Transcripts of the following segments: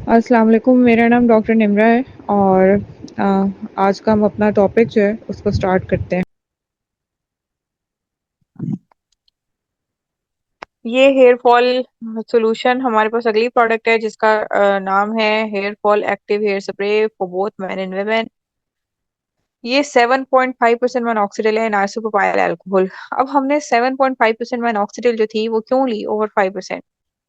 अस्सलाम वालेकुम। मेरा नाम डॉक्टर निम्रा है और आज का हम अपना टॉपिक जो है उसको स्टार्ट करते हैं। ये हेयर फॉल सोल्यूशन हमारे पास अगली प्रोडक्ट है जिसका नाम है hair fall active hair spray for both men and women. ये 7.5% मोनोक्सिडिल है नाइसोप्रोपाइल अल्कोहल। अब हमने 7.5% मोनोक्सिडिल जो थी वो क्यों ली ओवर 5%?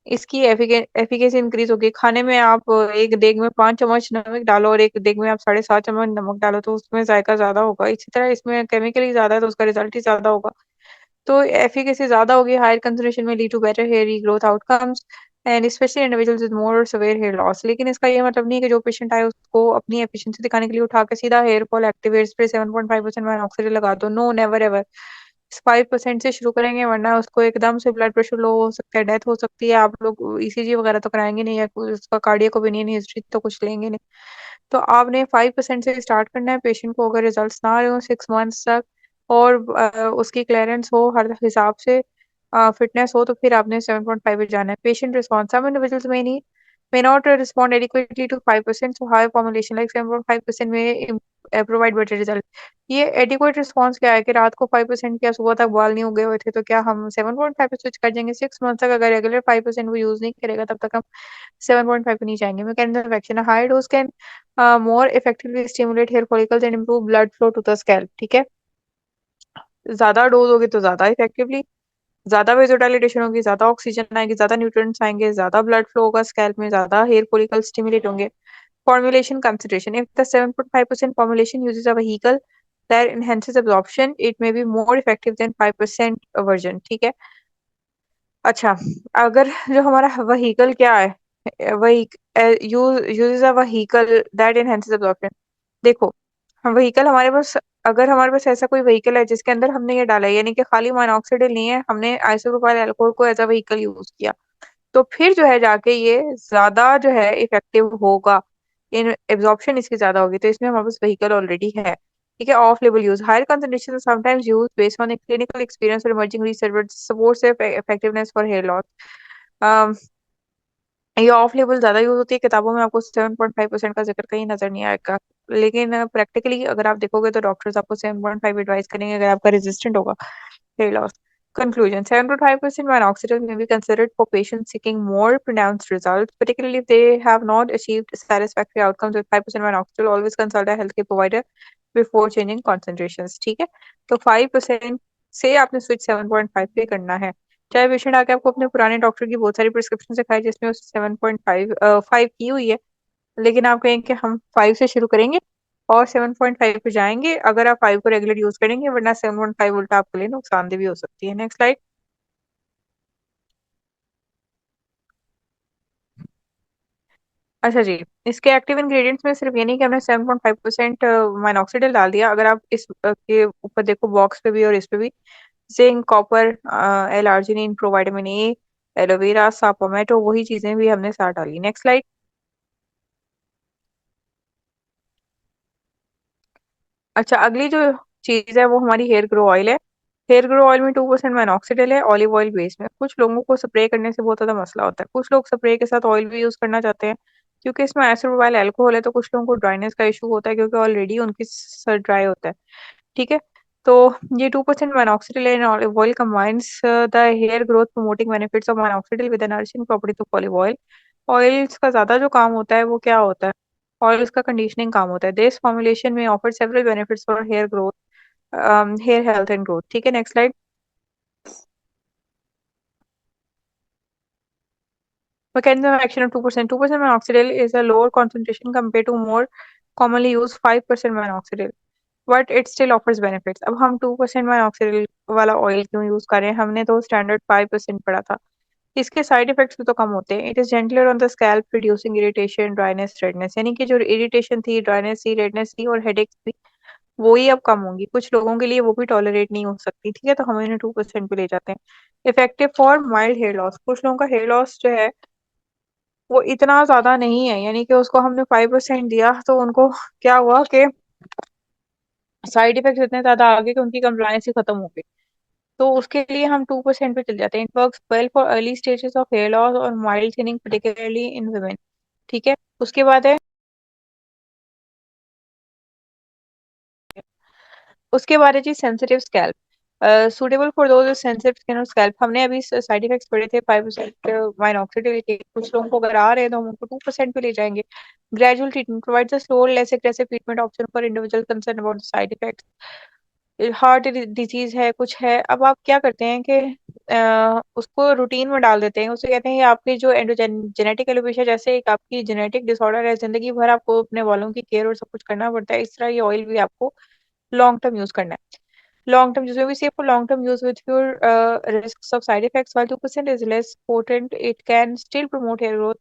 इसकी एफिकेसी इंक्रीज होगी। खाने में आप एक देग में 5 चम्मच नमक डालो और एक देग में आप 7.5 चम्मच नमक डालो तो उसमें जायका ज्यादा होगा। इसी तरह इसमें केमिकल ही ज्यादा है तो उसका रिजल्ट ही ज्यादा होगा। तो एफिकेसी ज्यादा होगी। हायर कंसंट्रेशन में lead to better hair growth outcomes and especially individuals with more severe hair loss. लेकिन इसका ये मतलब नहीं है कि जो पेशेंट आए उसको अपनी एफिशिएंसी दिखाने के लिए उठा के सीधा hair fall active hair spray 7.5% oxygen लगा दो। No, never ever. 5% से शुरू करेंगे वरना उसको एकदम से ब्लड प्रेशर लो हो सकता है, डेथ हो सकती है। आप लोग ईसीजी वगैरह तो कराएंगे नहीं या कोई उसका कार्डियक ओपिनियन हिस्ट्री तो कुछ लेंगे नहीं। तो आपने 5% से स्टार्ट करना है। पेशेंट को अगर रिजल्ट्स ना रहे हो 6 मंथ्स तक और उसकी क्लियरेंस हो हर हिसाब से, फिटनेस हो, तो फिर आपने 7.5 पे जाना है। Patient response some individuals may not respond adequately to 5%, so high formulation like 7.5% में provide better result। ये एडिक्वेट रिस्पॉन्स क्या है कि रात को 5% क्या सुबह तक बाल नहीं उगे हुए थे तो क्या हम 7.5 पे स्विच कर जाएंगे? 6 मंथ तक अगर रेगुलर 5% वो यूज नहीं करेगा तब तक हम 7.5 पे नहीं जाएंगे। Mechanism of action, high dose can more effectively stimulate hair follicles and improve blood flow to the scalp. ठीक है, ज्यादा डोज होगी तो ज्यादा इफेक्टिवली, ज्यादा वेजोडाइलेशन होगी, ज्यादा ऑक्सीजन आएगी, ज्यादा न्यूट्रिएंट्स आएंगे, ज्यादा ब्लड फ्लो होगा स्कैल्प में, ज्यादा हेयर फॉलिकल स्टिमुलेट होंगे। Formulation consideration, if the 7.5% formulation uses a vehicle that enhances absorption, it may be more effective than 5% version। ठीक है। अच्छा, अगर जो हमारा वहीकल क्या है, वही use a vehicle that enhances absorption. देखो, हम व्हीकल हमारे पास, अगर हमारे पास ऐसा कोई व्हीकल है जिसके अंदर हमने ये डाला है, यानी कि खाली मोनोऑक्साइड नहीं है, हमने आइसोप्रोपाइल अल्कोहल को एज अ व्हीकल यूज किया, तो फिर जो है जाके ये ज्यादा जो है इफेक्टिव होगा। इन एब्जॉर्प्शन इसकी ज्यादा होगी तो इसमें हमारे पास व्हीकल ऑलरेडी है। ठीक है। Off label use, higher concentration sometimes use based on clinical experience और emerging research but supports effectiveness for hair loss. ये ऑफ लेवल ज्यादा यूज होती है। किताबों में आपको 7.5% का जिक्र कहीं नजर नहीं आएगा, लेकिन प्रैक्टिकली अगर आप देखोगे तो डॉक्टर्स आपको 7.5 एडवाइस करेंगे अगर आपका रेजिस्टेंट होगा hair loss। Conclusion, 7.5% minoxidil may be considered for patients seeking more pronounced results, particularly if they have not achieved satisfactory outcomes with 5% minoxidil. Always consult a healthcare provider before changing concentrations। ठीक है, तो 5% से आपने switch 7.5 पे करना है। चाहे patient आके आपको अपने पुराने डॉक्टर की बहुत सारी प्रिस्क्रिप्शन दिखाए जिसमें उस 7.5 की हुई है, लेकिन आप कहें कि हम 5 से शुरू करेंगे और 7.5 पे जाएंगे अगर आप 5 को रेगुलर यूज करेंगे, वरना 7.5 उल्टा आपके लिए नुकसानदेह भी हो सकती है। Next slide. अच्छा जी, इसके एक्टिव इंग्रेडिएंट्स में सिर्फ ये नहीं कि हमने 7.5% माइनॉक्सिडिल डाल दिया। अगर आप इस के ऊपर देखो, बॉक्स पे भी और इस पे भी, zinc, copper, L arginine, provitamin A, aloe vera, saw palmetto, वही चीजें भी हमने साथ डाली। Next slide. अच्छा, अगली जो चीज है वो हमारी हेयर ग्रो ऑयल है। हेयर ग्रो ऑयल में 2% मोनोक्सिडिल है, ऑलिव ऑयल बेस में। कुछ लोगों को स्प्रे करने से बहुत ज्यादा मसला होता है, कुछ लोग स्प्रे के साथ ऑयल भी यूज करना चाहते हैं क्योंकि इसमें आइसोप्रोपाइल अल्कोहल है। तो कुछ लोगों को ड्राइनेस का इशू होता है क्योंकि ऑलरेडी उनकी सर ड्राई होता है। ठीक है, तो ये 2% minoxidil and olive oil combines the hair growth promoting benefits of minoxidil with the nourishing properties of olive oil. Oils का ज्यादा जो काम होता है वो क्या होता है? ऑयल्स का कंडीशनिंग काम होता है। दिस फॉर्मुलेशन में offer several benefits for hair growth, hair health and growth. ठीक है, next slide. Mechanism of action of 2%. 2% minoxidil is a lower concentration compared to more commonly used 5% minoxidil, but it still offers benefits. अब हम 2% minoxidil वाला oil क्यों use करें? हमने तो standard 5% पढ़ा था। इसके साइड इफेक्ट्स भी तो कम होते हैं। It is gentler on the scalp, reducing irritation, dryness, redness. यानी कि जो इरिटेशन थी, ड्राइनेस थी, रेडनेस थी और हेडेक थी, वो ही अब कम होंगी। कुछ लोगों के लिए वो भी टॉलरेट नहीं हो सकती। ठीक है, तो हम इन्हें 2% पे ले जाते हैं। Effective for mild hair loss, कुछ लोगों का हेयर लॉस जो है वो इतना ज्यादा नहीं है, यानी कि उसको हमने 5% दिया तो उनको क्या हुआ कि साइड इफेक्ट्स इतने ज्यादा आ गए कि उनकी कंप्लायंस ही खत्म हो गई। तो उसके लिए हम 2% पे चल जाते हैं। It works well for early stages of hair loss और mild thinning, particularly in women. ठीक है। उसके बाद है उसके बाद है जी sensitive scalp, suitable for those sensitive skin और स्कैल्प। हमने अभी साइड इफेक्ट्स पढ़े थे 5% माइनऑक्सिडिल के, कुछ लोगों को अगर आ रहे हैं तो हम उनको 2% पे ले जाएंगे। Gradual treatment provides a slow less aggressive treatment option for individual concern about side effects. Heart disease है, कुछ है, अब आप क्या करते हैं कि उसको रूटीन में डाल देते हैं। उसे कहते हैं ये आपकी जो जेनेटिक एलोपेशिया, जैसे एक आपकी जेनेटिक डिसऑर्डर है, जिंदगी भर आपको अपने बालों की केयर और सब कुछ करना पड़ता है, इस तरह ये ऑयल भी आपको लॉन्ग टर्म यूज करना है। Long term use, when we say for long term use with fewer risks of side effects, while 2% is less potent, it can still promote hair growth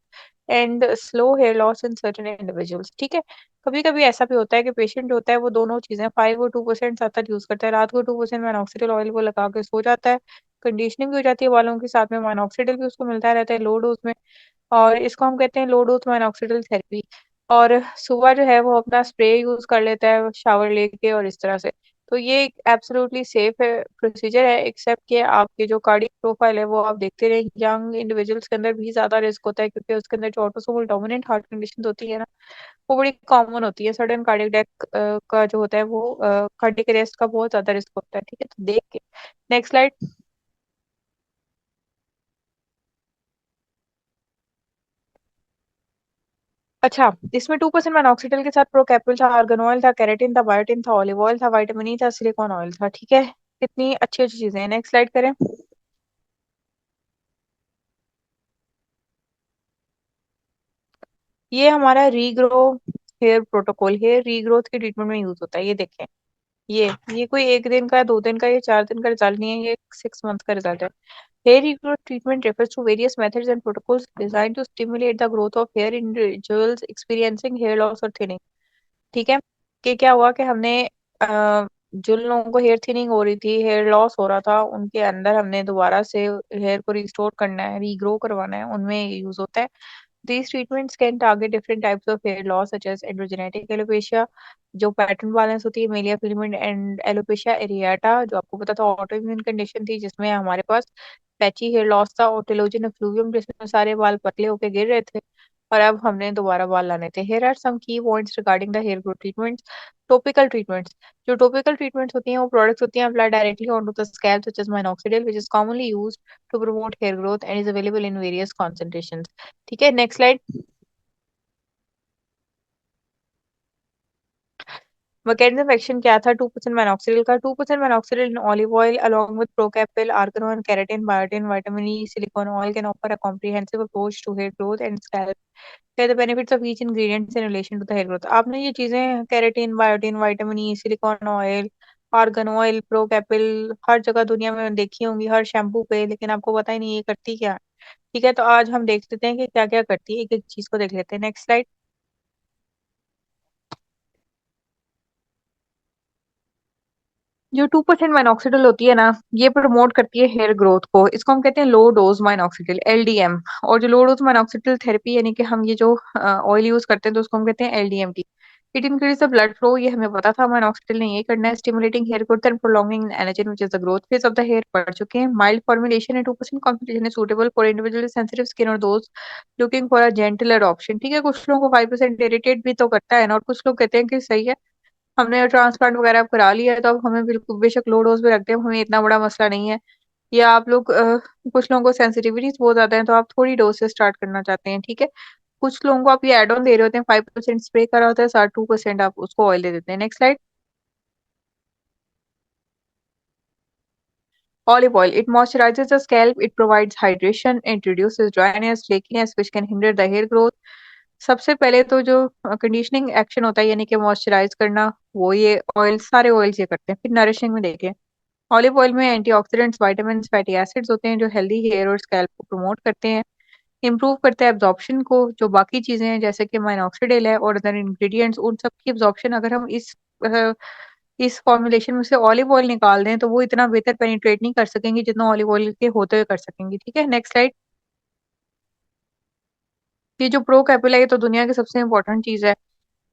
and slow hair loss in certain individuals। ठीक है। कभी कभी ऐसा भी होता है कि patient जो होता है वो दोनों चीजें 5 और 2% साथ साथ यूज करता है। रात को 2% मोनोक्सिडिल ऑयल वो लगा के सो जाता है, कंडीशनिंग भी हो जाती है बालों के, साथ में मोनोक्सिडिल भी उसको मिलता रहता है लो डोज में, और इसको हम कहते हैं लो डोज मोनोक्सिडिल थेरेपी। और सुबह जो है वो अपना स्प्रे यूज कर लेता है शावर लेके और इस तरह से। तो ये एक एब्सोल्युटली सेफ है प्रोसीजर है, एक्सेप्ट कि आपकी जो कार्डियक प्रोफाइल है वो आप देखते रहे, यंग इंडिविजुअल्स के अंदर भी ज्यादा रिस्क होता है, क्योंकि उसके अंदर जो ऑटोसोमल डोमिनेंट हार्ट कंडीशन होती है ना, वो बड़ी कॉमन होती है। सडन कार्डियक डेथ का जो होता है वो कार्डियक अरेस्ट का बहुत ज्यादा रिस्क होता है। ठीक है, तो देख के नेक्स्ट स्लाइड। अच्छा, इसमें 2% मोनोक्सिडिल के साथ प्रोकैप्सुल था, आर्गन ऑयल था, केराटिन था, बायोटिन था, ऑलिव ऑयल था, विटामिन ई था, सिलिकॉन ऑयल था। ठीक है, कितनी अच्छी अच्छी चीजें हैं। नेक्स्ट स्लाइड करें। ये हमारा regrow hair protocol, hair regrowth के ट्रीटमेंट में यूज होता है। ये देखें, ये कोई एक दिन का, 2 दिन का या 4 दिन का रिजल्ट नहीं है, ये 6 मंथ का रिजल्ट है। Hair regrowth treatment refers to various methods and protocols designed to stimulate the growth of hair in individuals experiencing hair loss or thinning। ठीक है, कि क्या हुआ कि हमने जिन लोगों को हेयर थिनिंग हो रही थी, हेयर लॉस हो रहा था, उनके अंदर हमने दोबारा से हेयर को रिस्टोर करना है, रीग्रो करवाना है, उनमें यूज होता है। These treatments can target different types of hair loss such as androgenetic alopecia, जो पैटर्न बैलेंस होती है, मेलिया फिलामेंट एंड एलोपेशिया एरियाटा, जो आपको पता था ऑटो इम्यून कंडीशन थी, जिसमें हमारे पास पैची हेयर लॉस था, और टेलोजन एफ्लूवियम, जिसमें सारे बाल पतले होके गिर रहे थे, और अब हमने दोबारा बाल लाने थे। Here are some key points regarding the hair growth treatments। Topical treatments, जो टॉपिकल ट्रीटमेंट्स होती हैं वो प्रोडक्ट्स होती हैं apply directly onto the scalp such as minoxidil, which is commonly used to promote hair growth and is available in various concentrations। ठीक है, next slide. Mechanism action क्या था 2% मोनोक्सिडिल का? 2% minoxidil in olive oil along with Procapil, argan, keratin, biotin, vitamin E, silicone oil can offer a comprehensive approach to hair growth and scalp care। The benefits of each ingredients in relation to the hair growth। आपने ये चीजें keratin, biotin, vitamin E, silicone oil, argan oil, Procapil हर जगह दुनिया में देखी होंगी, हर shampoo पे, लेकिन आपको पता ही नहीं ये करती क्या है। ठीक है, तो आज हम देख लेते हैं कि क्या क्या करती है, एक एक चीज को देख लेते हैं। Next slide. जो 2% माइनॉक्सिडिल होती है ना, ये प्रमोट करती है हेयर ग्रोथ को, इसको हम कहते हैं लो डोज माइनॉक्सिडिल, एलडीएम। और जो लो डोज माइनॉक्सिडिल थेरेपी, यानी कि हम ये जो ऑयल यूज करते हैं, तो उसको हम कहते हैं LDMT. It increase the blood flow, ये हमें पता था माइनॉक्सिडिल ने ये करना है। Stimulating hair growth and prolonging energy which is the growth phase of the hair, पढ़ चुके हैं। माइल्ड फॉर्मुलेशन है, 2% कॉन्सेंट्रेशन है, suitable for individual sensitive skin और those looking for a gentler option. ठीक है, कुछ लोगों को 5% इरिटेट भी तो करता है ना, और कुछ लोग कहते हैं कि सही है, हमने ट्रांसप्लांट वगैरह अब करा लिया है, तो अब हमें बिल्कुल बेशक लो डोज पे रखते हैं, हमें इतना बड़ा मसला नहीं है। या आप लोग कुछ लोगों को सेंसिटिविटीज बहुत ज्यादा है, तो आप थोड़ी डोज से स्टार्ट करना चाहते हैं। ठीक है, कुछ लोगों को आप ये एड ऑन दे रहे होते हैं, 5% स्प्रे करा होता है, 2% आप उसको ऑयल दे देते हैं। Next slide. Olive oil, it moisturizes the scalp, it provides hydration, introduces dryness, flakiness, which can hinder the hair growth। सबसे पहले तो जो कंडीशनिंग एक्शन होता है, यानी कि मॉइस्चराइज करना, वो ये ऑयल, सारे ऑयल्स ये करते हैं। फिर नरिशिंग में देखें, ऑलिव ऑयल में एंटीऑक्सीडेंट्स, विटामिन, फैटी एसिड्स होते हैं, जो हेल्दी हेयर और स्कैल्प को प्रमोट करते हैं। इंप्रूव करता है एब्जॉर्प्शन को, जो बाकी चीजें हैं जैसे कि माइनॉक्सिडिल है और अदर इंग्रेडिएंट्स, उन सब की एब्जॉर्प्शन अगर हम इस फॉर्मुलेशन में से ऑलिव ऑयल निकाल दें, तो वो इतना बेहतर पेनिट्रेट नहीं कर सकेंगे जितना ऑलिव ऑयल के होते हुए कर सकेंगे। ठीक है, नेक्स्ट स्लाइड। ये जो प्रो कैपिला, ये तो दुनिया की सबसे इंपॉर्टेंट चीज है।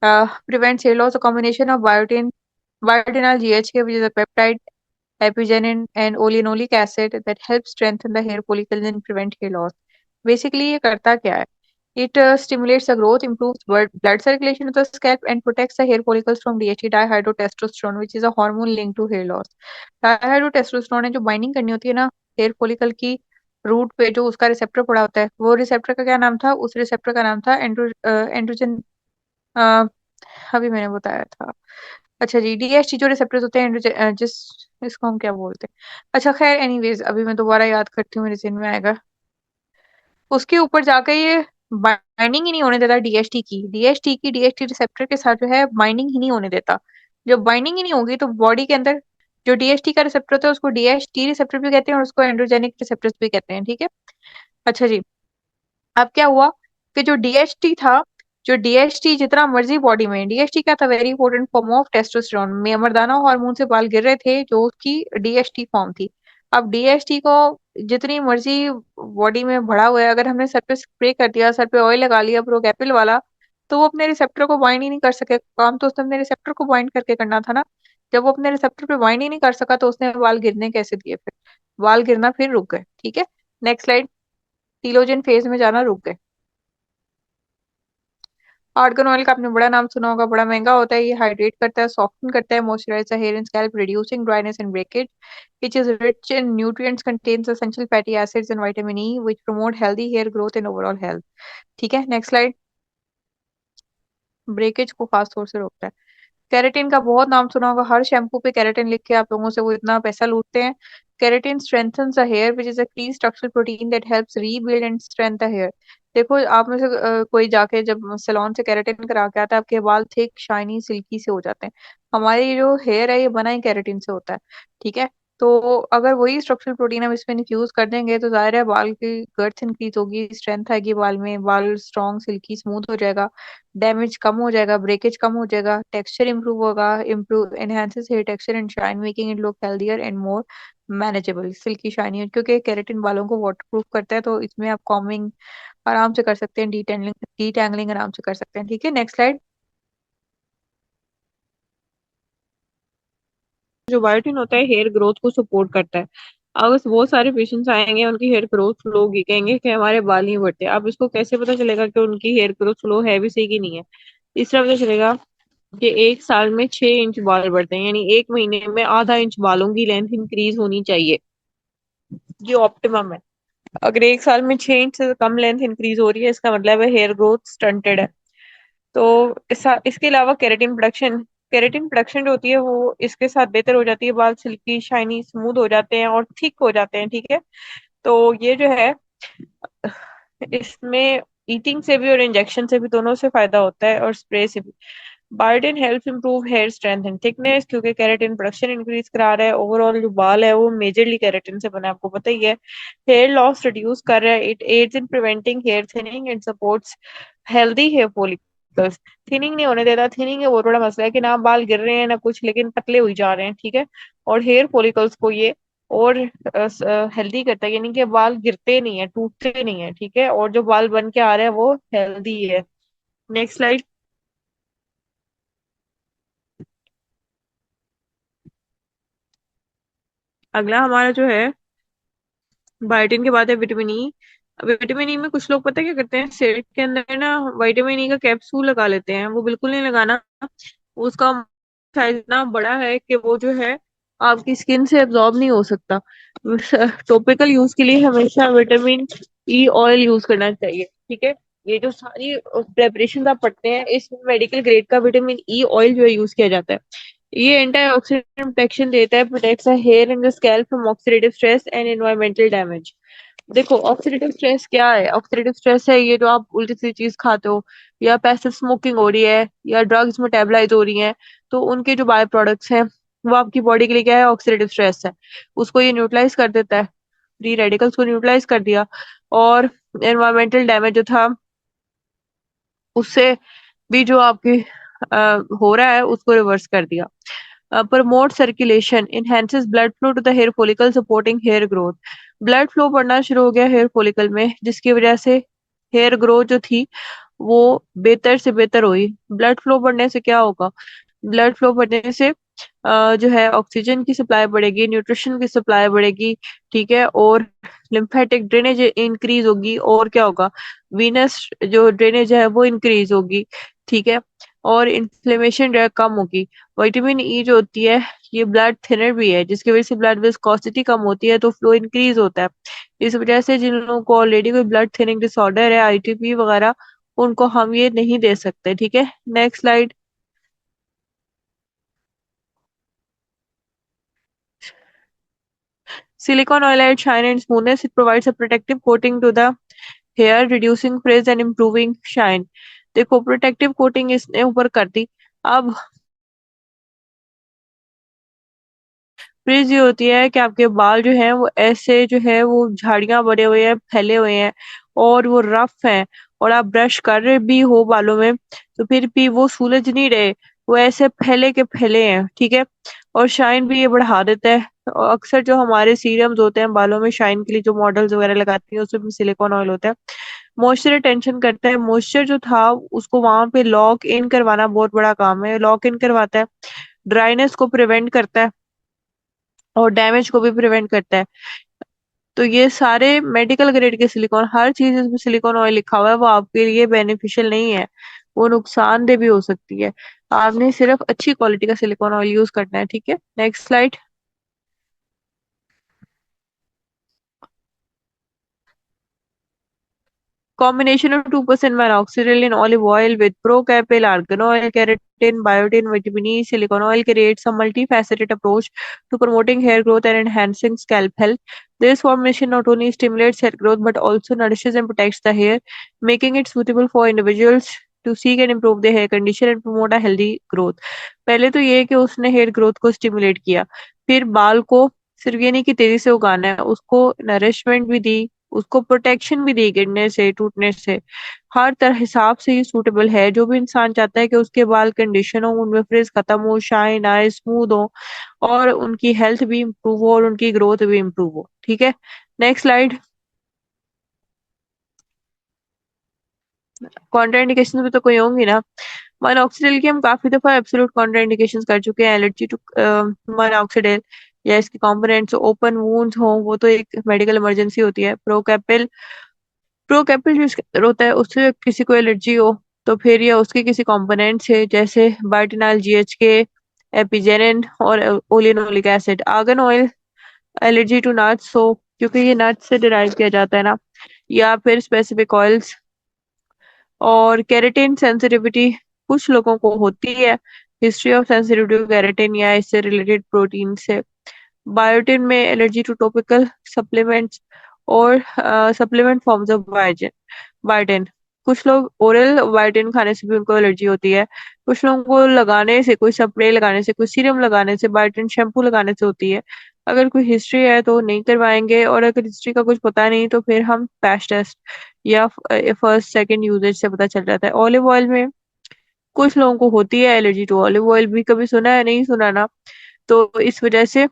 Prevent hair loss, combination of biotin, biotinyl GHK which is a peptide, epigenin and olinolic acid that help strengthen the hair follicles and prevent hair loss। Basically ये करता क्या है, It stimulates the growth, improves blood circulation to the scalp, and protects the hair follicles from DHT, dihydrotestosterone, which is a hormone linked to hair loss. Dihydrotestosterone है जो binding करनी होती है ना हेयर फॉलिकल की रूट पे, जो उसका रिसेप्टर पड़ा होता है, वो रिसेप्टर का क्या नाम था? उस रिसेप्टर का नाम था एंड्रोजन। अभी मैंने बताया था। अच्छा जी, डीएचटी जो रिसेप्टर्स होते हैं जिस इसको हम क्या बोलते हैं? अच्छा खैर, एनीवेज अभी मैं दोबारा याद करती हूँ, मेरे ज़हन में आएगा। उसके ऊपर जाकर ये बाइंडिंग ही नहीं होने देता डीएचटी रिसेप्टर के साथ जो है बाइंडिंग ही नहीं होने देता। जब बाइंडिंग ही नहीं होगी तो बॉडी के अंदर जो डीएचटी का रिसेप्टर होता है उसको डीएचटी रिसेप्टर भी कहते हैं और उसको एंड्रोजेनिक रिसेप्टर्स भी कहते हैं, ठीक है। अच्छा जी, अब क्या हुआ कि जो डीएचटी जितना मर्जी बॉडी में, डीएचटी क्या था? Very important form of testosterone में, मर्दाना हार्मोन से बाल गिर रहे थे जो उसकी डीएचटी फॉर्म थी। अब डीएचटी को जितनी मर्जी बॉडी में बढ़ा हुआ है, अगर हमने सर पे स्प्रे कर दिया, सर पे ऑयल लगा लिया प्रोकैपिल वाला, तो वो अपने रिसेप्टर को बाइंड ही नहीं कर सके। काम तो उसने अपने रिसेप्टर को बाइंड करके करना था ना। जब वो अपने रिसेप्टर पे बाइंड ही नहीं कर सका तो उसने बाल गिरने कैसे दिए? फिर बाल गिरना फिर रुक गए, ठीक है। Next slide. टीलोजन फेज में जाना रुक गए। आर्गन ऑयल का आपने बड़ा नाम सुना होगा, बड़ा महंगा होता है। ये हाइड्रेट करता है, सॉफ्टन करता है, moisturise the hair and scalp, reducing dryness and breakage. It is rich in nutrients, contains essential fatty acids and vitamin E which promote healthy hair growth and overall health. ठीक है, next slide. Breakage को खास तौर से रोकता है। Keratin का बहुत नाम सुना होगा, हर शैम्पू पे केराटिन लिख के आप लोगों से वो इतना पैसा लूटते हैं। Keratin strengthens the hair which is a key structural protein that helps rebuild and strength the hair. देखो, आप में से कोई जाके जब सैलून से केराटिन करा के आता है, आपके बाल थिक शाइनी सिल्की से हो जाते हैं। हमारी जो हेयर है ये बना ही केराटिन से होता है, ठीक है। तो अगर वही स्ट्रक्चरल प्रोटीन हम इसमें इन्फ्यूज कर देंगे तो जाहिर है बाल की गर्थ इंक्रीज होगी, स्ट्रेंथ आएगी बाल में, बाल स्ट्रॉन्ग सिल्की स्मूथ हो जाएगा, डैमेज कम हो जाएगा, ब्रेकेज कम हो जाएगा, टेक्सचर इंप्रूव होगा, improve enhances hair texture and shine, making it look healthier and more manageable, silky shiny. क्योंकि केराटिन बालों को वाटरप्रूफ करता है, तो इसमें आप कॉमिंग आराम से कर सकते हैं, डीटैंगलिंग आराम से कर सकते हैं, ठीक है। Next slide. जो बायोटिन होता है हेयर ग्रोथ को सपोर्ट करता है। अब बहुत सारे पेशेंट्स आएंगे, उनकी हेयर ग्रोथ स्लो होगी, कहेंगे कि हमारे बाल नहीं बढ़ते। अब इसको कैसे पता चलेगा कि उनकी हेयर ग्रोथ स्लो है भी सही कि नहीं है? इस तरह पता चलेगा कि एक साल में 6 इंच बाल बढ़ते हैं, यानी एक महीने में आधा इंच बालों की लेंथ इंक्रीज होनी चाहिए। ये ऑप्टिमम है। अगर एक साल में 6 इंच से कम लेंथ इंक्रीज हो रही है, इसका मतलब है हेयर ग्रोथ स्टंटेड है। तो इसके अलावा केराटिन प्रोडक्शन जो होती है वो इसके साथ बेहतर हो जाती है, बाल सिल्की शाइनी स्मूथ हो जाते हैं और थिक हो जाते हैं, ठीक है। तो ये जो है, इसमें ईटिंग से भी और इंजेक्शन से भी, दोनों से फायदा होता है और स्प्रे से भी। Biotin helps improve hair strength and thickness, क्योंकि केराटिन प्रोडक्शन इंक्रीज करा रहा है। ओवरऑल जो बाल है वो मेजरली केराटिन से बना है, आपको पता ही है। हेयर लॉस रिड्यूस कर रहा है, it aids in preventing hair thinning and supports healthy hair follicles. Thinning नहीं होने देता, थिनिंग है वो बड़ा मसला है कि ना बाल गिर रहे हैं ना कुछ, लेकिन पतले हुई जा रहे हैं, ठीक है। और हेयर फॉलिकल्स को ये और हेल्दी करता है, यानी कि बाल गिरते नहीं है, टूटते नहीं है, ठीक है। और जो बाल बन के आ रहे हैं वो हेल्दी है। Next slide. अगला हमारा जो है बायोटिन के बाद है विटामिन ई। विटामिन ई में कुछ लोग पता है क्या करते हैं, सिर के अंदर ना विटामिन ई का कैप्सूल लगा लेते हैं। वो बिल्कुल नहीं लगाना। उसका साइज इतना बड़ा है कि वो जो है आपकी स्किन से एब्जॉर्ब नहीं हो सकता। टॉपिकल यूज के लिए हमेशा विटामिन ई ऑयल यूज करना चाहिए, ठीक है। ये जो सारी प्रेपरेशन आप पढ़ते हैं, इसमें मेडिकल ग्रेड का विटामिन ई ऑयल जो है यूज किया जाता है। ये एंटीऑक्सीडेंट प्रोटेक्शन देता है, protects the hair and the scalp from oxidative stress and environmental damage. देखो, ऑक्सीडेटिव स्ट्रेस क्या है? ऑक्सीडेटिव स्ट्रेस है ये जो आप उल्टी सी चीज खाते हो, या पैसिव स्मोकिंग हो रही है, या ड्रग्स मेटाबोलाइज हो रही हैं, तो उनके जो बाय प्रोडक्ट्स हैं वो आपकी बॉडी के लिए क्या है? ऑक्सीडेटिव स्ट्रेस है। उसको ये न्यूट्रलाइज कर देता है, फ्री रेडिकल्स को न्यूट्रलाइज कर दिया। और एनवायरमेंटल डैमेज जो था उससे भी जो आपकी हो रहा है उसको रिवर्स कर दिया। Promote circulation, enhances blood flow to the hair follicle, supporting hair growth. Blood flow बढ़ना शुरू हो गया हेयर फॉलिकल में, जिसकी वजह से हेयर ग्रोथ जो थी वो बेहतर से बेहतर हुई। ब्लड फ्लो बढ़ने से क्या होगा? ब्लड फ्लो बढ़ने से जो है ऑक्सीजन की सप्लाई बढ़ेगी, न्यूट्रिशन की सप्लाई बढ़ेगी, ठीक है, और लिम्फेटिक ड्रेनेज इंक्रीज होगी, और क्या होगा, वीनस जो ड्रेनेज है वो इंक्रीज होगी, ठीक है, और इन्फ्लेमेशन जो है कम होगी। विटामिन ई जो होती है ये ब्लड थिनर भी है, जिसकी वजह से ब्लड विस्कोसिटी कम होती है तो फ्लो इंक्रीज होता है। इस वजह से जिन लोगों को ऑलरेडी कोई ब्लड थिनिंग डिसऑर्डर है, आईटीपी वगैरह, उनको हम ये नहीं दे सकते, ठीक है। Next slide. Silicone oil adds shine and smoothness. It provides a protective coating to the hair, reducing frizz and improving shine. देखो प्रोटेक्टिव कोटिंग इसने ऊपर कर दी। अब फ्रिज ये होती है कि आपके बाल जो हैं वो ऐसे जो है वो झाड़ियां बने हुए हैं, फैले हुए हैं, और वो रफ हैं, और आप ब्रश कर रहे भी हो बालों में तो फिर भी वो सुलझ नहीं रहे, वो ऐसे फैले के फैले हैं, ठीक है। और शाइन भी ये बढ़ा देता है। और अक्सर जो हमारे सीरम्स होते हैं बालों में शाइन के लिए, जो मॉडल्स वगैरह लगाती हैं उसमें भी सिलिकॉन ऑयल होता है। मॉइस्चर रिटेंशन करता है, मॉइस्चर जो था उसको वहां पे लॉक इन करवाना बहुत बड़ा काम है, लॉक इन करवाता है, ड्राइनेस को प्रिवेंट करता है, और डैमेज को भी प्रिवेंट करता है। तो ये सारे मेडिकल ग्रेड के सिलिकॉन, हर चीज इसमें सिलिकॉन ऑयल लिखा हुआ है वो आपके लिए बेनिफिशियल नहीं है, वो नुकसानदेह भी हो सकती है। आपने सिर्फ अच्छी क्वालिटी का सिलिकॉन ऑयल यूज करना है, ठीक है। Next slide. Combination of 2% minoxidil in olive oil with procapil, argan oil, keratin, biotin, vitamin E, silicone oil creates a multifaceted approach to promoting hair growth and enhancing scalp health. This formulation not only stimulates hair growth but also nourishes and protects the hair, making it suitable for individuals to seek and improve their hair condition and promote a healthy growth. पहले तो ये है कि उसने hair growth को stimulate किया, फिर बाल को सिर्फ ये नहीं कि तेजी से उगाना है, उसको नरिशमेंट भी दी, उसको प्रोटेक्शन भी दी गिरने से, टूटने से। हर तरह हिसाब से ये सूटेबल है। जो भी इंसान चाहता है कि उसके बाल कंडीशन हो, उनमें फ्रिज खत्म हो, शाइन आए, स्मूथ हो, और उनकी हेल्थ भी इम्प्रूव हो और उनकी ग्रोथ भी इम्प्रूव हो, ठीक है। Next slide. कॉन्ट्राइंडिकेशन भी तो कोई होंगी ना। मोनोक्सिडिल की हम काफी दफा एब्सोल्यूट कॉन्ट्राइंडिकेशंस कर चुके हैं। एलर्जी टू मोनोक्सिडिल या इसके कंपोनेंट्स ओपन वुंड्स हो, वो तो एक मेडिकल इमरजेंसी होती है। प्रोकैपिल, प्रोकैपिल जो इसके अंदर होता है उससे किसी को एलर्जी हो तो फिर या उसके किसी कंपोनेंट से, जैसे बार्टिनाल, जीएचके, एपिजेनिन और oleanolic acid. Argan oil allergy to nuts हो, क्योंकि ये नट्स से डिराइव किया जाता है ना, या फिर स्पेसिफिक ऑयल्स। और केराटिन सेंसिटिविटी कुछ लोगों को होती है, history of sensitivity to keratin या इससे रिलेटेड प्रोटीन से। बायोटिन में एलर्जी टू टॉपिकल सप्लीमेंट्स और सप्लीमेंट फॉर्म्स ऑफ बायोटिन। कुछ लोग ओरल बायोटिन खाने से भी उनको एलर्जी होती है, कुछ लोगों को लगाने से, कोई स्प्रे लगाने से, कोई सीरम लगाने से, बायोटिन शैम्पू लगाने से होती है। अगर कोई हिस्ट्री है तो नहीं करवाएंगे, और अगर हिस्ट्री का कुछ पता नहीं तो फिर हम पैच टेस्ट या फर्स्ट सेकंड यूजेज से पता चल जाता है। ऑलिव ऑयल में कुछ लोगों को होती है एलर्जी टू ऑलिव ऑयल, भी कभी सुना है, नहीं सुना ना, तो इस वजह से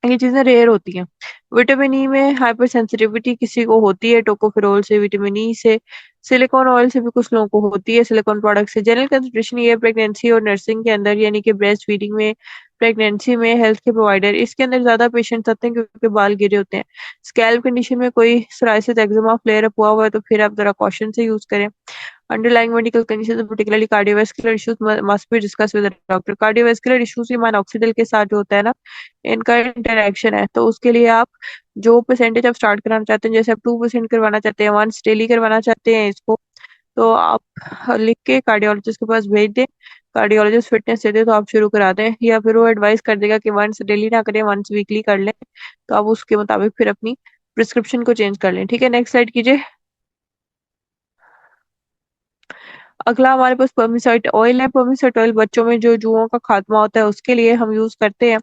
ये चीजें रेयर होती हैं। विटामिन ई में हाइपर सेंसिटिविटी किसी को होती है, टोकोफेरोल से, विटामिन ई से। सिलिकॉन ऑयल से भी कुछ लोगों को होती है, सिलिकॉन प्रोडक्ट से। जनरल कंसंट्रेशन ये प्रेगनेंसी और नर्सिंग के अंदर, यानी कि ब्रेस्ट फीडिंग में, प्रेगनेंसी में, हेल्थ के प्रोवाइडर, इसके अंदर ज्यादा पेशेंट्स आते हैं क्योंकि बाल गिरे होते हैं। स्कैल्प कंडीशन में कोई सोराइसिस, एक्जिमा, फ्लेयर अप हुआ हुआ है तो फिर आप जरा कॉशन से यूज करें। Underlying medical conditions, particularly cardiovascular issues, must be discussed with the doctor. Cardiovascular issues भी minoxidil के साथ जो होता है ना, इनका इंटरेक्शन है, तो उसके लिए आप जो परसेंटेज आप स्टार्ट कराना चाहते हैं, जैसे आप 2% करवाना चाहते हैं, वंस डेली करवाना चाहते हैं इसको, तो आप लिख के कार्डियोलॉजिस्ट के पास भेज दें। कार्डियोलॉजिस्ट फिटनेस दे दे तो आप शुरू करा दें, या फिर वो एडवाइस कर देगा कि वंस डेली ना करें, वंस वीकली कर लें, तो आप उसके मुताबिक फिर अपनी प्रिस्क्रिप्शन को चेंज कर लें, ठीक है। नेक्स्ट स्लाइड कीजिए। अगला हमारे पास पर्मिसाइट ऑयल है। पर्मिसाइट ऑयल बच्चों में जो जुओं का खात्मा होता है उसके लिए हम यूज करते हैं।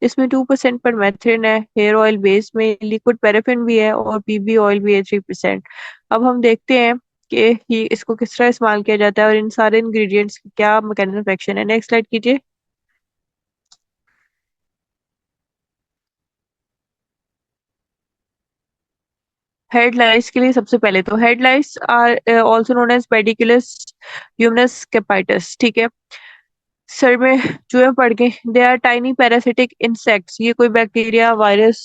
इसमें 2% पर मेथिन है। हेयर ऑयल बेस में लिक्विड पैराफिन भी है और पीबी ऑयल भी है 3%। अब हम देखते हैं कि ये इसको किस तरह इस्तेमाल किया जाता है और इन सारे इंग्रेडिएंट्स की क्या मैकेनिज्म ऑफ एक्शन है। नेक्स्ट स्लाइड कीजिए। हेड लाइस के लिए सबसे पहले तो head lice are also known as pediculus humanus capitis, ठीक है। सर में चूहे पड़ गए। They are tiny parasitic insects, ये कोई बैक्टीरिया, वायरस,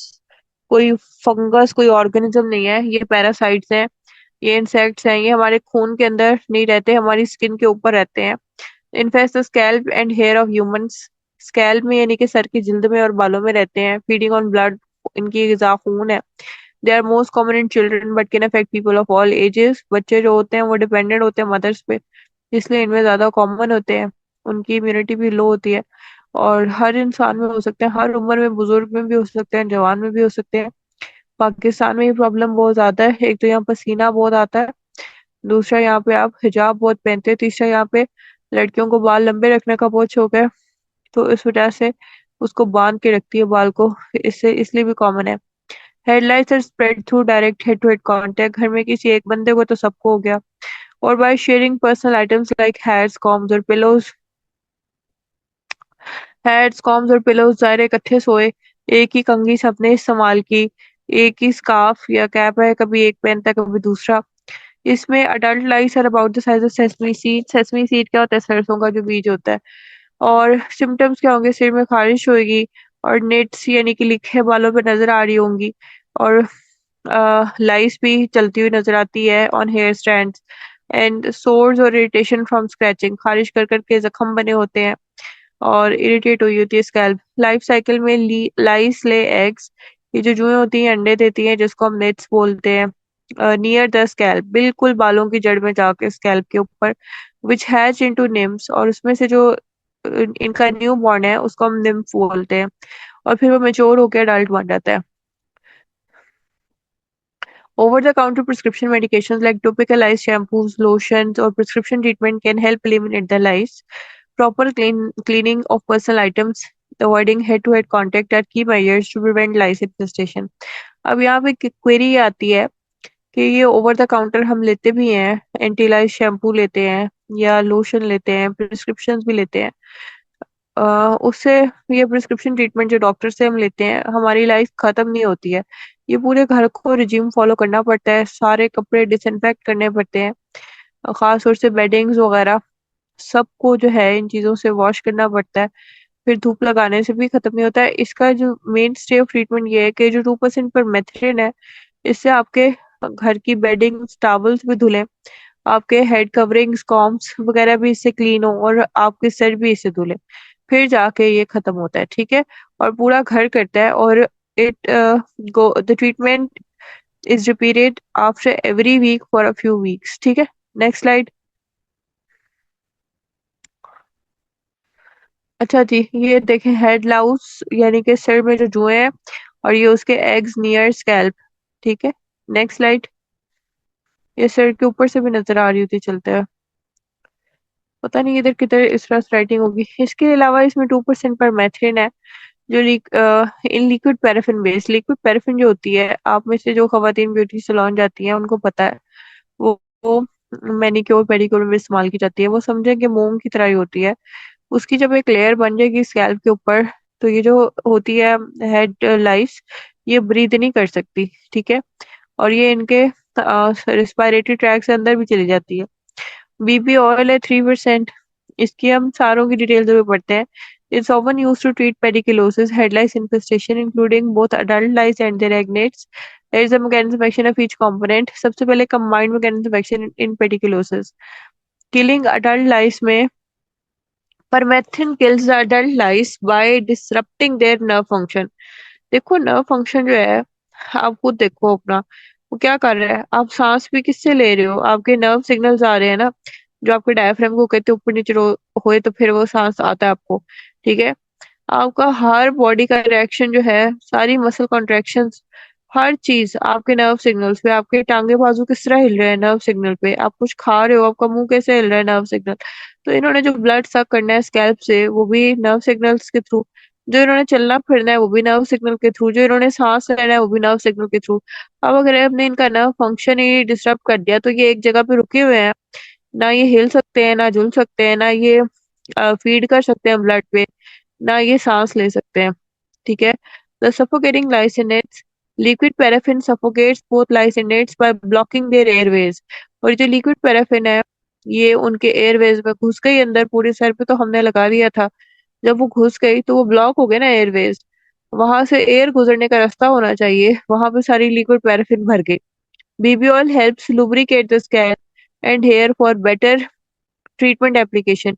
कोई फंगस, कोई ऑर्गेनिज्म नहीं है, ये पैरासाइट्स हैं। ये इंसेक्ट्स हैं, ये हमारे खून के अंदर नहीं रहते, हमारी स्किन के ऊपर रहते हैं। Infest the scalp and hair of humans, scalp में यानी कि सर की जिल्द में और बालों में रहते हैं। फीडिंग ऑन ब्लड, इनकी ग़िज़ा खून है। They are most common in children but can affect people of all ages, बच्चे जो होते हैं वो डिपेंडेंट होते हैं मदर्स पे, इसलिए इनमें ज्यादा कॉमन होते हैं। उनकी इम्यूनिटी भी लो होती है, और हर इंसान में हो सकते हैं, हर उम्र में, बुजुर्ग में भी हो सकते हैं, जवान में भी हो सकते हैं। पाकिस्तान में ये प्रॉब्लम बहुत ज्यादा है। एक तो यहाँ पसीना बहुत आता है, दूसरा यहाँ पे आप हिजाब बहुत पहनते हैं, तीसरा यहाँ पे लड़कियों को बाल लंबे रखने का बहुत शौक है, तो इस वजह से उसको बांध के रखती है बाल को, इससे इसलिए भी कॉमन है। Head lice are spread through direct head to head contact, घर में किसी एक बंदे को तो सबको हो गया। और by sharing personal items like hairs, combs और पिलोज। हेड्स, कॉम्स और पिलोज सारे इकट्ठे सोए, एक ही कंघी सबने इस्तेमाल की, एक ही स्कार्फ या कैप है, कभी एक पहनता है कभी दूसरा। इसमें adult lice are about the size of sesame seed. Sesame seed क्या होता है? सरसों का जो बीज होता है। और सिम्टम्स क्या होंगे? सिर में खारिश होगी, और नेट्स यानी कि लिखे बालों पे नजर आ रही होंगी, और लाइस भी चलती हुई नजर आती है on hair stand. And sores और इरिटेशन फ्रॉम स्क्रैचिंग, खारिश कर करके जख्म बने होते हैं, और इरिटेट हुई होती है स्कैल्प। लाइफ साइकिल में लाइस ले एग्स, ये जो जुएं होती हैं अंडे देती हैं, जिसको हम नेट्स बोलते हैं, नियर द स्कैल्प, बिल्कुल बालों की जड़ में जाके स्कैल्प के ऊपर, विच हैच इनटू निम्स, और उसमें से जो इनका न्यू बॉर्न है उसको हम निम्फ बोलते हैं, और फिर वो मेच्योर होकर अडल्ट बन जाता है। Over the counter prescription medications like topical eye shampoos, lotions, or prescription treatment can help eliminate the lice. Proper cleaning of personal items, avoiding head to head contact are key measures to prevent lice infestation. अब यहाँ पे query आती है कि ये over the counter हम लेते भी हैं, एंटी लाइस शैम्पू लेते हैं या लोशन लेते हैं, प्रिस्क्रिप्शन भी लेते हैं, उससे, ये प्रिस्क्रिप्शन ट्रीटमेंट जो डॉक्टर से हम लेते हैं, हमारी लाइफ खत्म नहीं होती है। ये पूरे घर को रिज्यूम फॉलो करना पड़ता है, सारे कपड़े डिसइंफेक्ट करने पड़ते हैं, खास तौर से बेडिंग्स वगैरह सबको जो है इन चीजों से वॉश करना पड़ता है। फिर धूप लगाने से भी खत्म नहीं होता है। इसका जो मेन स्टे ऑफ ट्रीटमेंट ये है कि जो 2% पर मेथिलीन है, इससे आपके घर की बेडिंग टॉवल्स भी धुलें, आपके हेड कवरिंग्स, कॉम्स वगैरह भी इससे क्लीन हो, और आपके सर भी इससे धुले, फिर जाके ये खत्म होता है, ठीक है। और पूरा घर करता है, और it go the treatment is repeated after every week for a few weeks, ठीक है। Next slide. अच्छा जी, ये देखें हेड लाउस यानी कि सिर में जो जुए हैं, और ये उसके एग्स नियर स्कैल्प, ठीक है। Next slide. ये सिर के ऊपर से भी नजर आ रही होती चलता है, पता नहीं इधर किधर इस तरह राइटिंग होगी। इसके अलावा इसमें 2% पर मेथिन है, जो in liquid paraffin base. Liquid paraffin जो होती है, आप में से जो खवातीन ब्यूटी सैलून जाती हैं उनको पता है, वो मैनिक्योर पेडिक्योर में इस्तेमाल की जाती है। वो समझे कि मोम की तरह ही होती है। उसकी जब एक लेयर बन जाएगी स्कैल्प के ऊपर, तो ये जो होती है हेड लाइस, ये ब्रीथ नहीं कर सकती, ठीक है, और ये इनके रिस्पायरेटरी ट्रैक से अंदर भी चली जाती है। बीबी ऑयल है 3%, इसकी हम सारों की डिटेल्स में पढ़ते हैं। It's often used to treat pediculosis, head lice infestation, including both adult lice and their agnates. There is a mechanism of action of each component. सबसे पहले combined mechanism of action in pediculosis. Killing adult lice में permethrin kills the adult lice by disrupting their nerve function. देखो nerve function जो है, आप खुद देखो अपना, वो क्या कर रहा है? आप सांस भी किससे ले रहे हो? आपके नर्व सिग्नल्स आ रहे हैं ना, जो आपके डायफ्राम को कहते हैं ऊपर नीचे होए तो फिर वो सांस आता है आपको, ठीक है। आपका हर बॉडी का रिएक्शन जो है, सारी मसल कॉन्ट्रैक्शंस, हर चीज आपके नर्व सिग्नल्स पे, आपके टांगे बाजू किस तरह हिल रहे हैं नर्व सिग्नल पे, आप कुछ खा रहे हो आपका मुंह कैसे हिल रहा है नर्व सिग्नल। तो इन्होंने जो ब्लड सक करना है स्कैल्प से, वो भी नर्व सिग्नल्स के थ्रू। जो इन्होंने चलना फिरना है वो भी नर्व सिग्नल के थ्रू। जो इन्होंने सांस लेना है वो भी नर्व सिग्नल के थ्रू। अब अगर आपने इनका नर्व फंक्शन ही डिस्टर्ब कर दिया, तो ये एक जगह पे रुके हुए हैं, ना ये हिल सकते हैं, ना झुल सकते हैं, ना ये फीड कर सकते हैं ब्लड पे, ना ये सांस ले सकते हैं, ठीक है। The suffocating lysinate, liquid paraffin suffocates both lysinate by blocking their airways। और जो लिक्विड पैराफिन है, ये उनके एयरवेज में घुस गई अंदर, पूरे सर पे तो हमने लगा दिया था। जब वो घुस गई तो वो ब्लॉक हो गए ना एयरवेज, वहां से एयर गुजरने का रास्ता होना चाहिए, वहां पे सारी लिक्विड पैराफिन भर गई। BB oil helps lubricate the scalp and hair for better treatment application।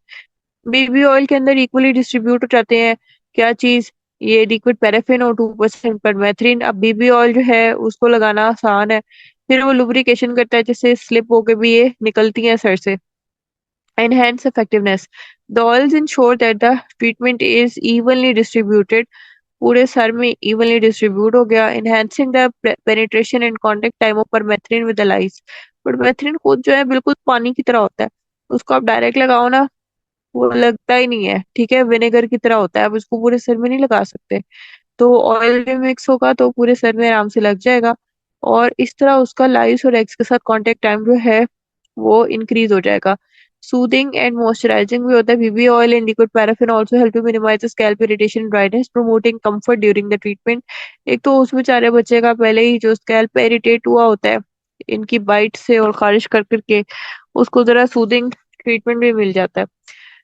BB oil के अंदर इक्वली डिस्ट्रीब्यूट हो जाते हैं क्या चीज, ये लिक्विड पैराफिन और 2% परमेथ्रिन। अब बीबी ऑयल जो है उसको लगाना आसान है, फिर वो लुब्रिकेशन करता है, जैसे स्लिप होके भी ये निकलती है सर से। Enhance effectiveness। The oils ensure that the treatment is evenly distributed, पूरे सर में इवनली डिस्ट्रीब्यूट हो गया। Enhancing the penetration and contact time of permethrin with the lice. Permethrin खुद जो है बिल्कुल पानी की तरह होता है, उसको आप डायरेक्ट लगाओ ना, वो लगता ही नहीं है, ठीक है, विनेगर की तरह होता है, आप उसको पूरे सर में नहीं लगा सकते। तो ऑयल में मिक्स होगा तो पूरे सर में आराम से लग जाएगा, और इस तरह उसका लाइस और एग्स के साथ कांटेक्ट टाइम जो है वो इंक्रीज हो जाएगा। सूदिंग एंड मॉइस्चराइजिंग भी होता है। Baby oil and liquid paraffin also help to minimise the scalp irritation dryness, promoting comfort during the treatment. एक तो उस बेचारे बच्चे का पहले ही जो स्कैल्प इरिटेट हुआ होता है इनकी बाइट से और खारिश कर करके, उसको जरा सूदिंग ट्रीटमेंट भी मिल जाता है।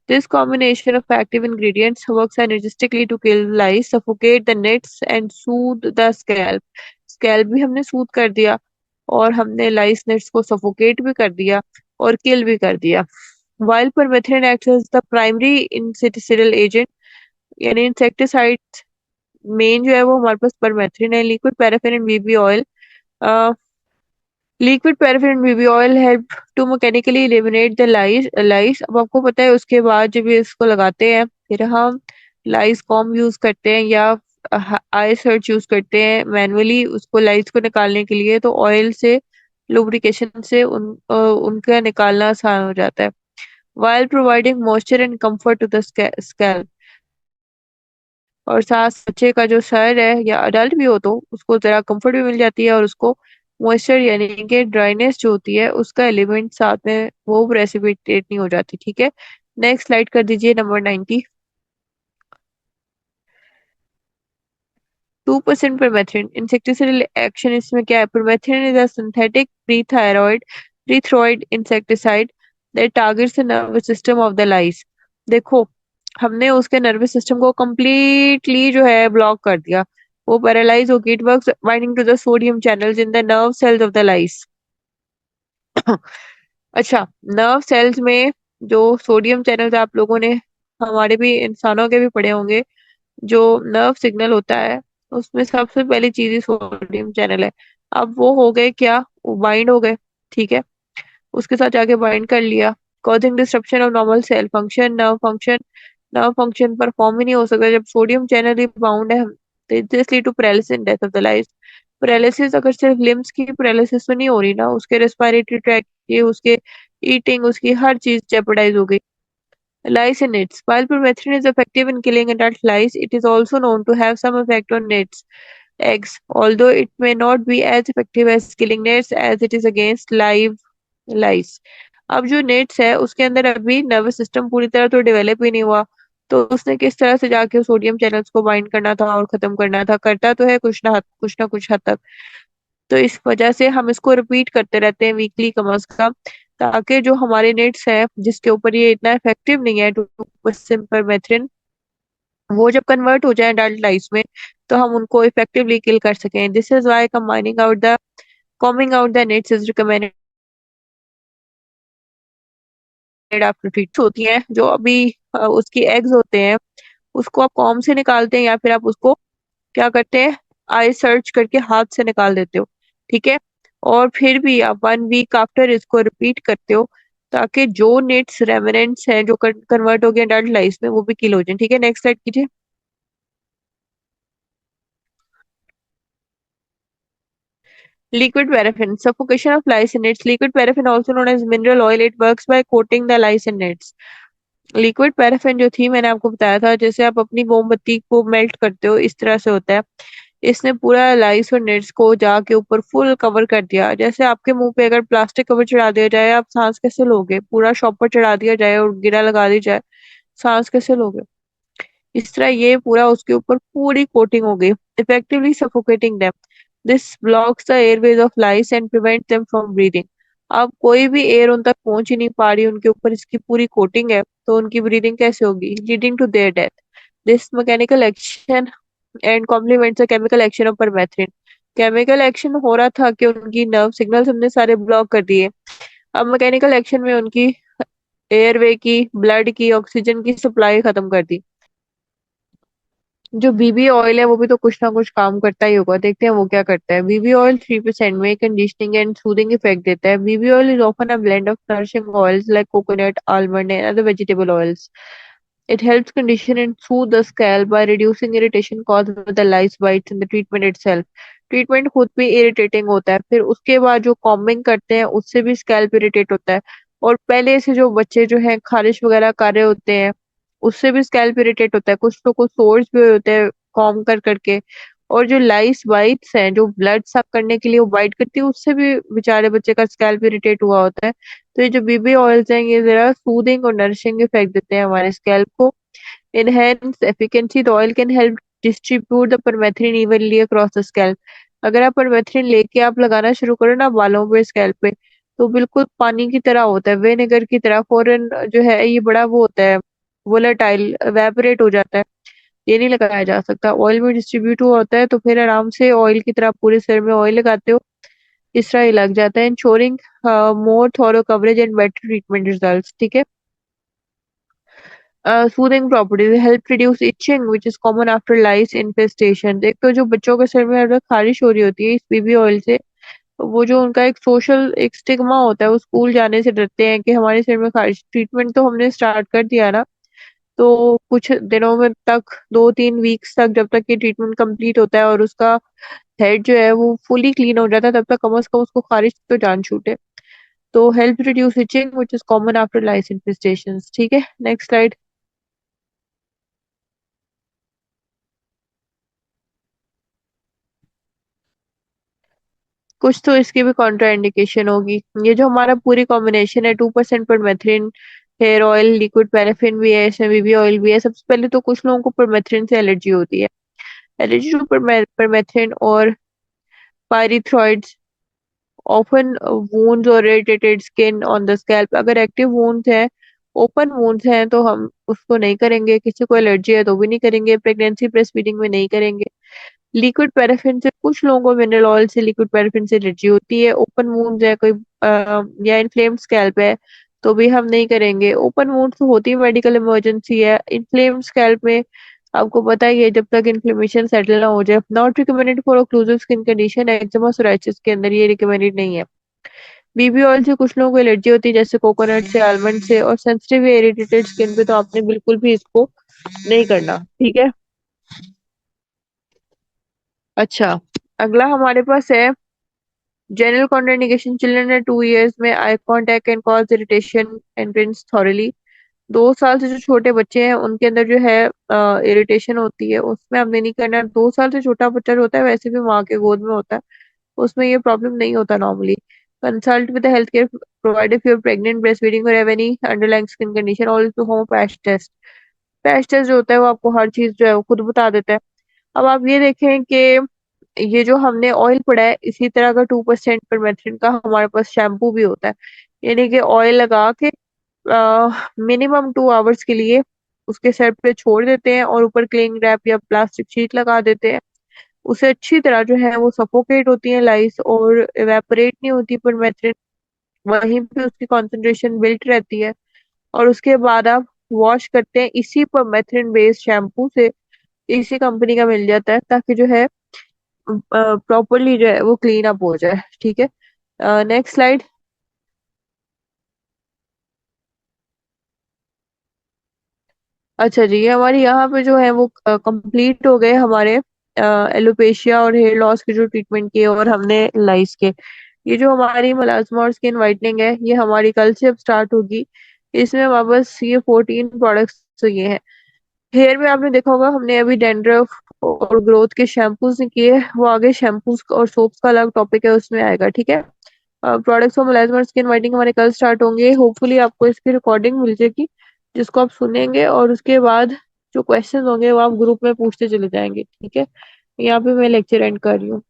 This combination of active ingredients works synergistically to kill lice, suffocate the nets and soothe the scalp। Scalp भी हमने सूद कर दिया और हमने लाइस नेट्स को सफोकेट भी कर दिया और किल भी कर दिया। While permethrin acts as the primary insecticidal agent, यानी इंसेक्टिसाइड मेन जो है वो हमारे पास परमेथ्रिन है। Liquid paraffin and baby oil, liquid paraffin baby oil help to mechanically eliminate the lice lice. अब आपको पता है उसके बाद जब ये इसको लगाते हैं फिर हम लाइस कॉम्ब यूज करते हैं या आई सर्च यूज करते हैं मैनुअली उसको लाइस को निकालने के लिए, तो ऑयल से लुब्रिकेशन से उनका निकालना आसान हो जाता है। while providing moisture and comfort to the scalp। और साथ बच्चे का जो सर है या अडल्ट भी हो तो उसको जरा कंफर्ट भी मिल जाती है, और उसको मॉइस्चर यानी कि ड्राइनेस जो होती है उसका एलिमेंट साथ में वो प्रेसिपिटेट नहीं हो जाती, ठीक है। नेक्स्ट स्लाइड कर दीजिए नंबर 90। 2% परमेथ्रिन इंसेक्टिसाइडल एक्शन, इसमें क्या है, permethrin is a synthetic pyrethroid insecticide that targets the nervous system of the lice. देखो हमने उसके नर्वस सिस्टम को कंप्लीटली जो है ब्लॉक कर दिया, वो पैरालाइज हो गई। It works binding to the sodium channels in the nerve cells of the lice. अच्छा, नर्व सेल्स में जो सोडियम चैनल्स आप लोगों ने हमारे भी इंसानों के भी पढ़े होंगे, जो नर्व सिग्नल होता है उसमें सबसे पहली चीज ही सोडियम चैनल है। अब वो हो गए क्या, वो बाइंड हो गए, ठीक है, उसके साथ जाके बाइंड कर लिया, causing disruption of normal cell function. Nerve function perform ही नहीं हो सकता जब सोडियम चैनल ही बाउंड है। This lead to paralysis and death of the life. Paralysis अगर सिर्फ लिम्स की पैरालिसिस तो नहीं हो रही ना, उसके रेस्पिरेटरी ट्रैक की, उसके ईटिंग, उसकी हर चीज जेपरडाइज हो गई। Lice in nits। While permethrin is effective in killing adult lice, it is also known to have some effect on nits eggs, although it may not be as effective as killing nits as it is against live lice। अब जो nets है उसके अंदर अभी nervous system पूरी तरह तो develop ही नहीं हुआ, तो उसने किस तरह से जाके सोडियम चैनल्स को बाइंड करना था और खत्म करना था, करता तो है कुछ ना कुछ हद तक। तो इस वजह से हम इसको रिपीट करते रहते हैं वीकली कम अज कम, ताकि जो हमारे नेट्स है जिसके ऊपर ये इतना इफेक्टिव नहीं है 2% परमेथ्रिन, वो जब कन्वर्ट हो जाए अडल्ट लाइफ में तो हम उनको इफेक्टिवली किल कर सकें। This is why combining out the combing out the nets is recommended after treat. होती हैं जो अभी उसकी एग्स होते हैं उसको आप कॉम से निकालते हैं या फिर आप उसको क्या करते हैं, आई सर्च करके हाथ से निकाल देते हो, ठीक है, और फिर भी आप 1 वीक आफ्टर इसको रिपीट करते हो ताकि जो नेट्स रेमिनेंट्स हैं जो कन्वर्ट हो गए अडल्ट लाइफ में वो भी किल हो जाए, ठीक है। नेक्स्ट स्लाइड कीजिए। Liquid paraffin, suffocation of lice in nets। Liquid paraffin, also known as mineral oil, it works by coating the lice in nets। Liquid paraffin जो थी मैंने आपको बताया था, जैसे आप अपनी मोमबत्ती को मेल्ट करते हो इस तरह से होता है। इसने पूरा लाइस और नेट्स को जाके ऊपर फुल कवर कर दिया। जैसे आपके मुंह पे अगर प्लास्टिक कवर चढ़ा दिया जाए आप सांस कैसे लोगे, पूरा शॉपर चढ़ा दिया जाए और गिरा लगा दी जाए, सांस कैसे लोगे। इस तरह ये पूरा उसके ऊपर पूरी कोटिंग हो गई, effectively suffocating them. This blocks the airways of lice and prevent them from breathing. अब कोई भी एयर उन तक पहुंच ही नहीं पा रही, उनके ऊपर इसकी पूरी कोटिंग है, तो उनकी ब्रीदिंग कैसे होगी, leading to their death. This mechanical action and complements the chemical action of permethrin. Chemical action हो रहा था कि उनकी नर्व सिग्नल्स हमने सारे ब्लॉक कर दिए, अब मैकेनिकल एक्शन में उनकी एयरवे की, ब्लड की, ऑक्सीजन की सप्लाई खत्म कर दी। जो बीबी ऑयल है वो भी तो कुछ ना कुछ काम करता ही होगा, देखते हैं वो क्या करता है। बीबी ऑयल 3% में कंडीशनिंग एंड सूदिंग इफेक्ट देता है। Baby oil is often a blend of nourishing oils like coconut, almond and other vegetable oils. It helps condition and soothe the scalp by reducing irritation caused by the lice bites in the treatment itself. Treatment खुद भी irritating होता है, फिर उसके बाद जो combing करते हैं उससे भी स्कैल्प इरिटेट होता है, और पहले से जो बच्चे जो हैं खारिश वगैरह कर रहे होते हैं उससे भी स्कैल्प इरिटेट होता है, कुछ लोग को सोर्स भी होते हैं कॉम कर करके। और जो लाइस बाइट्स हैं जो ब्लड सक करने के लिए वो बाइट करती है, उससे भी बेचारे बच्चे का स्कैल्प इरिटेट हुआ होता है। तो ये जो बीबी ऑयल्स हैं ये जरा सूदिंग और नरिशिंग इफेक्ट देते हैं हमारे स्कैल्प को। Enhance efficacy, the oil can help distribute the permethrin evenly across the scalp. अगर आप परमेथ्रिन लेके आप लगाना शुरू करो ना बालों पे, स्कैल्प पे, तो बिल्कुल पानी की तरह होता है, विनेगर की तरह फौरन जो है ये बड़ा वो होता है, वोलेटाइल, एवेपोरेट हो जाता है। ये नहीं लगाया जा सकता, ऑयल में डिस्ट्रीब्यूट हुआ होता है, तो फिर आराम से ऑयल की तरह पूरे सिर में ऑयल लगाते हो, इस तरह ही लग जाता है। Ensuring more thorough coverage and better treatment results, ठीक है। Soothing properties, help reduce itching which is common after lice infestation. एक तो जो बच्चों के सिर में हर वक्त खारिश हो रही होती है इस बीबी ऑयल से, वो जो उनका एक सोशल एक स्टिग्मा होता है, वो स्कूल जाने से डरते हैं कि हमारे सिर में खारिश। ट्रीटमेंट तो हमने स्टार्ट कर दिया ना, तो कुछ दिनों में तक, 2-3 वीक्स तक, जब तक ये ट्रीटमेंट कंप्लीट होता है और उसका हेड जो है वो फुली क्लीन हो जाता है, तब तक कम से कम उसको खारिश तो जान छूटे। तो help reduce itching which is common after lice infestation, ठीक है। Next slide. कुछ तो इसकी भी कॉन्ट्रा इंडिकेशन होगी। ये जो हमारा पूरी कॉम्बिनेशन है, 2% permethrin, hair oil, liquid paraffin भी है इसमें, बीबी ऑयल भी है। सबसे पहले तो कुछ लोगों को परमेथ्रिन से एलर्जी होती है। एलर्जी टू परमेथ्रिन और पायरिथ्रॉइड्स ऑफन वुंड्स और irritated skin on the scalp. अगर एक्टिव वुंड्स हैं, ओपन वुंड्स हैं, तो हम उसको नहीं करेंगे। किसी को एलर्जी है तो भी नहीं करेंगे। प्रेगनेंसी ब्रेस्ट फीडिंग में नहीं करेंगे। लिक्विड पैराफिन से, कुछ लोगों को मिनरल ऑयल से, लिक्विड पैराफिन से एलर्जी होती है। ओपन वुंड्स है कोई या इन्फ्लेम्ड स्कैल्प है तो भी हम नहीं करेंगे। ओपन वुंड्स तो होती है मेडिकल इमरजेंसी है। इन्फ्लेम्ड स्कैल्प में आपको पता ही है, जब तक इन्फ्लेमेशन सेटल ना हो जाए। Not recommended for occlusive skin condition, eczema, psoriasis के अंदर ये रिकमेंडेड नहीं है। बीबी ऑयल से कुछ लोगों को एलर्जी होती है, जैसे कोकोनट से, आलमंड से, और सेंसिटिव या इरिटेटेड स्किन पे तो आपने बिल्कुल भी इसको नहीं करना, ठीक है। अच्छा, अगला हमारे पास है जनरल कॉन्ट्राइंडिकेशन। चिल्ड्रन है 2 years में eye contact can cause irritation and Prince thoroughly. 2 साल से जो छोटे बच्चे हैं उनके अंदर जो है इरिटेशन होती है, उसमें हमने नहीं करना। 2 साल से छोटा बच्चा जो होता है वैसे भी माँ के गोद में होता है, उसमें ये प्रॉब्लम नहीं होता normally. Consult with health care provider if you are pregnant, breast feeding और have any underlying skin condition, also home patch test. Patch test जो होता है वो आपको हर चीज जो है वो खुद बता देता है। अब आप ये देखें कि ये जो हमने ऑयल पड़ा है, इसी तरह का 2% परमेथ्रिन का हमारे पास शैम्पू भी होता है। यानी कि ऑयल लगा के मिनिमम 2 आवर्स के लिए उसके सर पे छोड़ देते हैं और ऊपर क्लिंग रैप या प्लास्टिक शीट लगा देते हैं। उसे अच्छी तरह जो है वो सफोकेट होती है लाइस, और इवेपोरेट नहीं होती परमेथ्रिन, वहीं पे उसकी कॉन्सेंट्रेशन बिल्ट रहती है। और उसके बाद आप वॉश करते हैं इसी परमेथ्रिन बेस्ड शैम्पू से, इसी कंपनी का मिल जाता है, ताकि जो है प्रॉपरली जो है वो क्लीन अप हो जाए, ठीक है। Next slide. अच्छा जी, ये हमारे यहाँ पे जो है वो कंप्लीट हो गए हमारे एलोपेशिया और हेयर लॉस के जो ट्रीटमेंट किए, और हमने लाइस के। ये जो हमारी मलाजमा और स्किन वाइटनिंग है ये हमारी कल से अब स्टार्ट होगी। इसमें हमारे पास ये 14 प्रोडक्ट्स तो ये हैं। हेयर में आपने देखा होगा हमने अभी डैंड्रफ और ग्रोथ के शैम्पूज किए, वो आगे शैम्पूज और सोप्स का अलग टॉपिक है, उसमें आएगा, ठीक है। प्रोडक्ट्स फॉर मेलास्मा और स्किन वाइटनिंग हमारे कल स्टार्ट होंगे। होपफुली आपको इसकी रिकॉर्डिंग मिल जाएगी, जिसको आप सुनेंगे, और उसके बाद जो क्वेश्चन होंगे वो आप ग्रुप में पूछते चले जाएंगे, ठीक है। यहाँ पे मैं लेक्चर एंड कर रही हूँ।